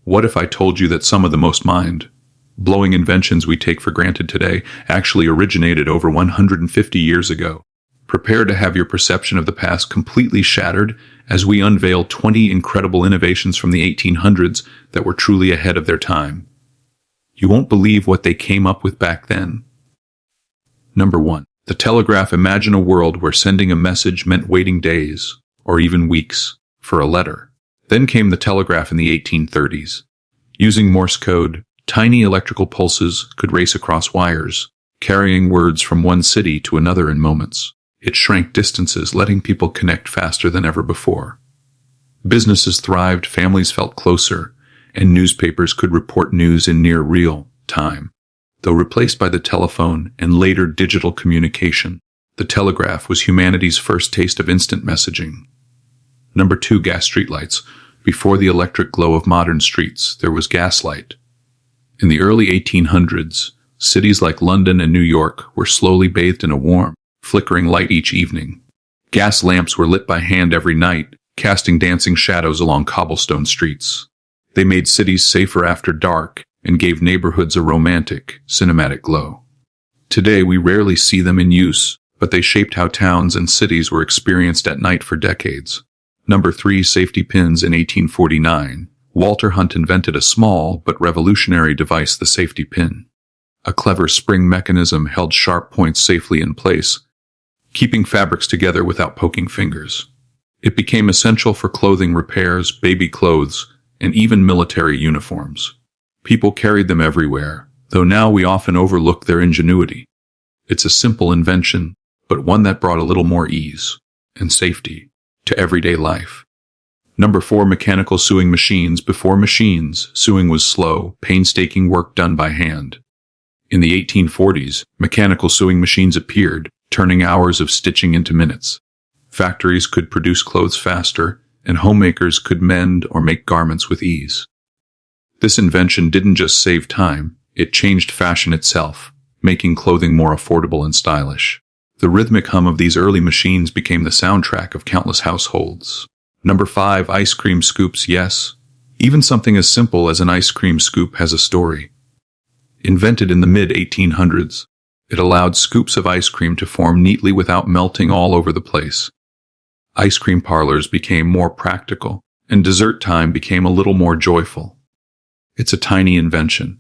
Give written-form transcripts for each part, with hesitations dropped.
What if I told you that some of the most mind-blowing inventions we take for granted today actually originated over 150 years ago? Prepare to have your perception of the past completely shattered as we unveil 20 incredible innovations from the 1800s that were truly ahead of their time. You won't believe what they came up with back then. Number 1. The telegraph. Imagine a world where sending a message meant waiting days, or even weeks, for a letter. Then came the telegraph in the 1830s. Using Morse code, tiny electrical pulses could race across wires, carrying words from one city to another in moments. It shrank distances, letting people connect faster than ever before. Businesses thrived, families felt closer, and newspapers could report news in near real time. Though replaced by the telephone and later digital communication, the telegraph was humanity's first taste of instant messaging. Number 2. Gas streetlights. Before the electric glow of modern streets, there was gaslight. In the early 1800s, cities like London and New York were slowly bathed in a warm, flickering light each evening. Gas lamps were lit by hand every night, casting dancing shadows along cobblestone streets. They made cities safer after dark and gave neighborhoods a romantic, cinematic glow. Today, we rarely see them in use, but they shaped how towns and cities were experienced at night for decades. Number 3. Safety pins. In 1849, Walter Hunt invented a small but revolutionary device, the safety pin. A clever spring mechanism held sharp points safely in place, keeping fabrics together without poking fingers. It became essential for clothing repairs, baby clothes, and even military uniforms. People carried them everywhere, though now we often overlook their ingenuity. It's a simple invention, but one that brought a little more ease and safety to everyday life. Number 4. Mechanical sewing machines. Before machines, sewing was slow, painstaking work done by hand. In the 1840s, mechanical sewing machines appeared, turning hours of stitching into minutes. Factories could produce clothes faster, and homemakers could mend or make garments with ease. This invention didn't just save time, it changed fashion itself, making clothing more affordable and stylish. The rhythmic hum of these early machines became the soundtrack of countless households. Number 5. Ice cream scoops. Yes, even something as simple as an ice cream scoop has a story. Invented in the mid-1800s, it allowed scoops of ice cream to form neatly without melting all over the place. Ice cream parlors became more practical, and dessert time became a little more joyful. It's a tiny invention,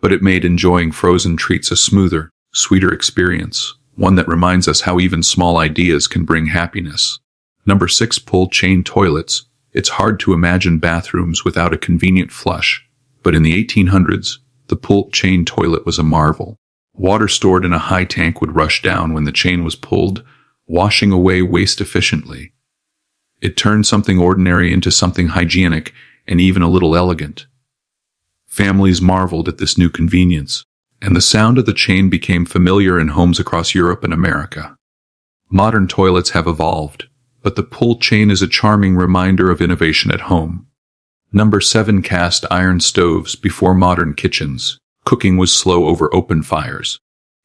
but it made enjoying frozen treats a smoother, sweeter experience, one that reminds us how even small ideas can bring happiness. Number 6. Pull chain toilets. It's hard to imagine bathrooms without a convenient flush, but in the 1800s, the pull chain toilet was a marvel. Water stored in a high tank would rush down when the chain was pulled, washing away waste efficiently. It turned something ordinary into something hygienic and even a little elegant. Families marveled at this new convenience, and the sound of the chain became familiar in homes across Europe and America. Modern toilets have evolved, but the pull chain is a charming reminder of innovation at home. Number 7. Cast iron stoves. Before modern kitchens, cooking was slow over open fires.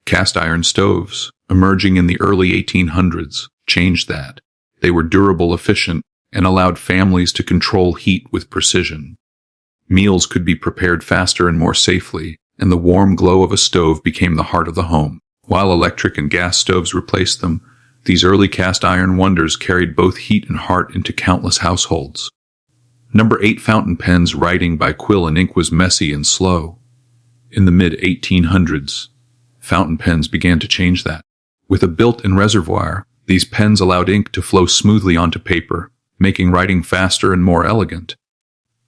Cast iron stoves, emerging in the early 1800s, changed that. They were durable, efficient, and allowed families to control heat with precision. Meals could be prepared faster and more safely, and the warm glow of a stove became the heart of the home. While electric and gas stoves replaced them, these early cast iron wonders carried both heat and heart into countless households. Number 8. Fountain pens. Writing by quill and ink was messy and slow. In the mid-1800s, fountain pens began to change that. With a built-in reservoir, these pens allowed ink to flow smoothly onto paper, making writing faster and more elegant.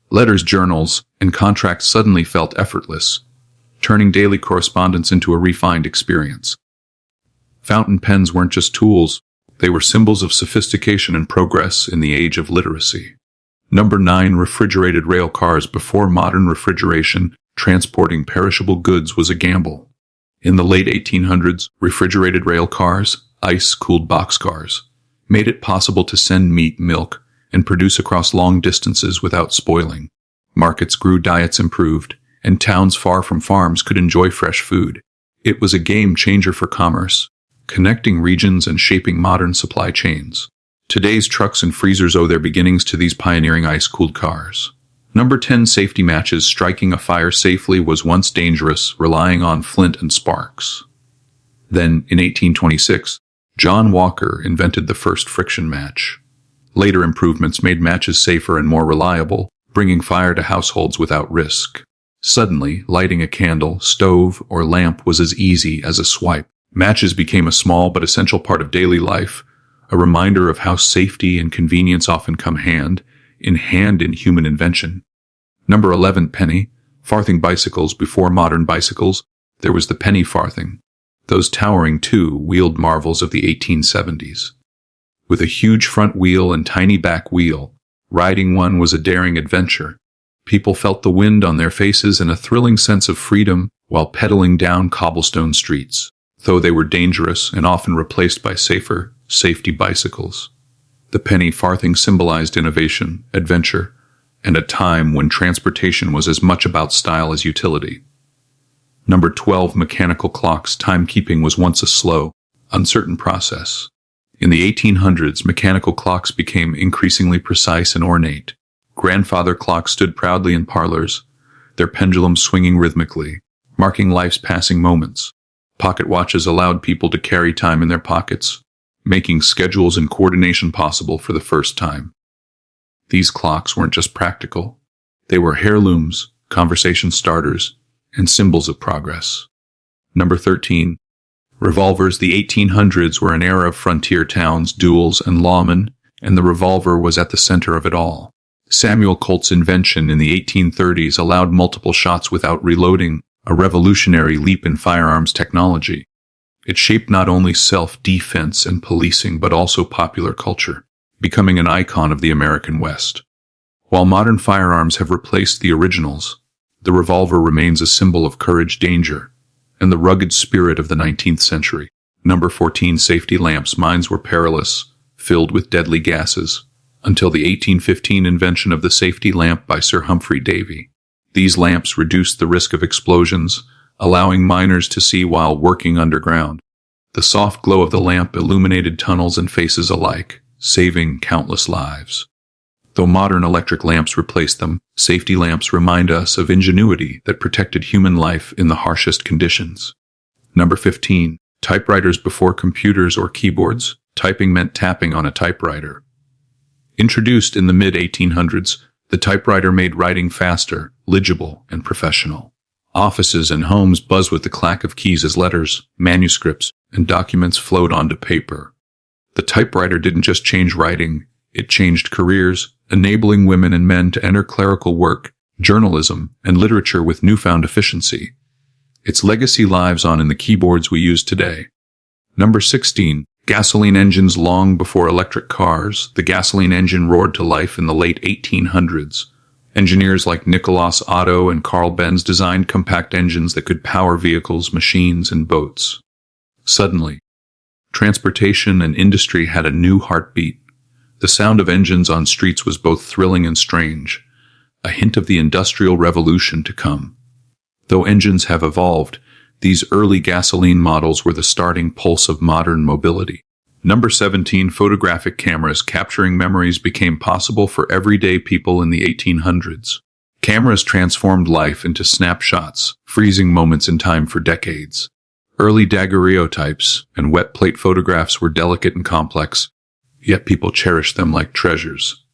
Letters, journals, and contracts suddenly felt effortless, turning daily correspondence into a refined experience. Fountain pens weren't just tools, they were symbols of sophistication and progress in the age of literacy. Number 9. Refrigerated rail cars. Before modern refrigeration, transporting perishable goods was a gamble. In the late 1800s, refrigerated rail cars, ice-cooled boxcars, made it possible to send meat, milk, and produce across long distances without spoiling. Markets grew, diets improved, and towns far from farms could enjoy fresh food. It was a game changer for commerce, connecting regions and shaping modern supply chains. Today's trucks and freezers owe their beginnings to these pioneering ice-cooled cars. Number 10. Safety matches. Striking a fire safely was once dangerous, relying on flint and sparks. Then, in 1826, John Walker invented the first friction match. Later improvements made matches safer and more reliable, bringing fire to households without risk. Suddenly, lighting a candle, stove, or lamp was as easy as a swipe. Matches became a small but essential part of daily life, a reminder of how safety and convenience often come hand in human invention. Number 11. Penny-Farthing bicycles. Before modern bicycles, there was the Penny-Farthing, those towering two-wheeled marvels of the 1870s. With a huge front wheel and tiny back wheel, riding one was a daring adventure. People felt the wind on their faces and a thrilling sense of freedom while pedaling down cobblestone streets, though they were dangerous and often replaced by safer, safety bicycles. The Penny-Farthing symbolized innovation, adventure, and a time when transportation was as much about style as utility. Number 12. Mechanical clocks. Timekeeping was once a slow, uncertain process. In the 1800s, mechanical clocks became increasingly precise and ornate. Grandfather clocks stood proudly in parlors, their pendulums swinging rhythmically, marking life's passing moments. Pocket watches allowed people to carry time in their pockets, making schedules and coordination possible for the first time. These clocks weren't just practical. They were heirlooms, conversation starters, and symbols of progress. Number 13. Revolvers. The 1800s were an era of frontier towns, duels, and lawmen, and the revolver was at the center of it all. Samuel Colt's invention in the 1830s allowed multiple shots without reloading, a revolutionary leap in firearms technology. It shaped not only self-defense and policing but also popular culture, becoming an icon of the American West. While modern firearms have replaced the originals, the revolver remains a symbol of courage, danger, and the rugged spirit of the 19th century. Number 14. Safety lamps. Mines were perilous, filled with deadly gases, until the 1815 invention of the safety lamp by Sir Humphrey Davy. These lamps reduced the risk of explosions, allowing miners to see while working underground. The soft glow of the lamp illuminated tunnels and faces alike, saving countless lives. Though modern electric lamps replace them, safety lamps remind us of ingenuity that protected human life in the harshest conditions. Number 15. Typewriters. Before computers or keyboards, typing meant tapping on a typewriter. Introduced in the mid-1800s, the typewriter made writing faster, legible, and professional. Offices and homes buzzed with the clack of keys as letters, manuscripts, and documents flowed onto paper. The typewriter didn't just change writing, it changed careers, enabling women and men to enter clerical work, journalism, and literature with newfound efficiency. Its legacy lives on in the keyboards we use today. Number 16. Gasoline engines. Long before electric cars, the gasoline engine roared to life in the late 1800s. Engineers like Nicholas Otto and Carl Benz designed compact engines that could power vehicles, machines, and boats. Suddenly, transportation and industry had a new heartbeat. The sound of engines on streets was both thrilling and strange, a hint of the Industrial Revolution to come. Though engines have evolved, these early gasoline models were the starting pulse of modern mobility. Number 17. Photographic cameras. Capturing memories became possible for everyday people in the 1800s. Cameras transformed life into snapshots, freezing moments in time for decades. Early daguerreotypes and wet plate photographs were delicate and complex, yet people cherished them like treasures.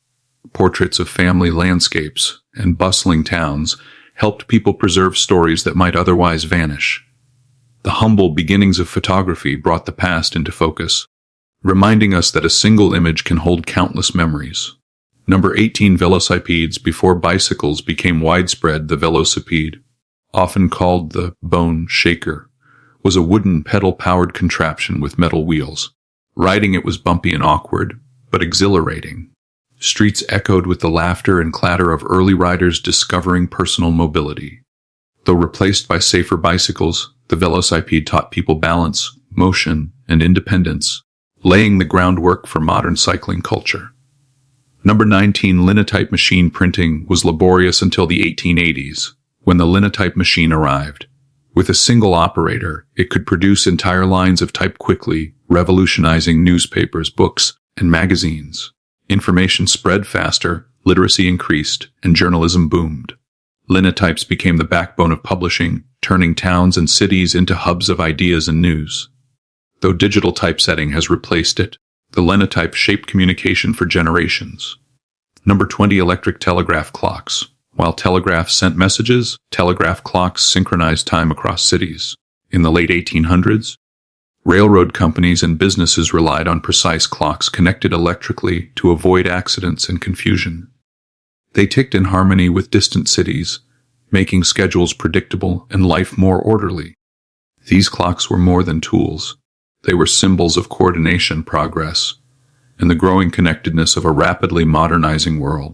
Portraits of family landscapes and bustling towns helped people preserve stories that might otherwise vanish. The humble beginnings of photography brought the past into focus, reminding us that a single image can hold countless memories. Number 18. Velocipedes. Before bicycles became widespread, the velocipede, often called the bone shaker, was a wooden pedal-powered contraption with metal wheels. Riding it was bumpy and awkward, but exhilarating. Streets echoed with the laughter and clatter of early riders discovering personal mobility. Though replaced by safer bicycles, the velocipede taught people balance, motion, and independence, laying the groundwork for modern cycling culture. Number 19. Linotype machine. Printing was laborious until the 1880s, when the linotype machine arrived. With a single operator, it could produce entire lines of type quickly, revolutionizing newspapers, books, and magazines. Information spread faster, literacy increased, and journalism boomed. Linotypes became the backbone of publishing, turning towns and cities into hubs of ideas and news. Though digital typesetting has replaced it, the linotype shaped communication for generations. Number 20. Electric telegraph clocks. While telegraphs sent messages, telegraph clocks synchronized time across cities. In the late 1800s, railroad companies and businesses relied on precise clocks connected electrically to avoid accidents and confusion. They ticked in harmony with distant cities, making schedules predictable and life more orderly. These clocks were more than tools. They were symbols of coordination, progress, and the growing connectedness of a rapidly modernizing world.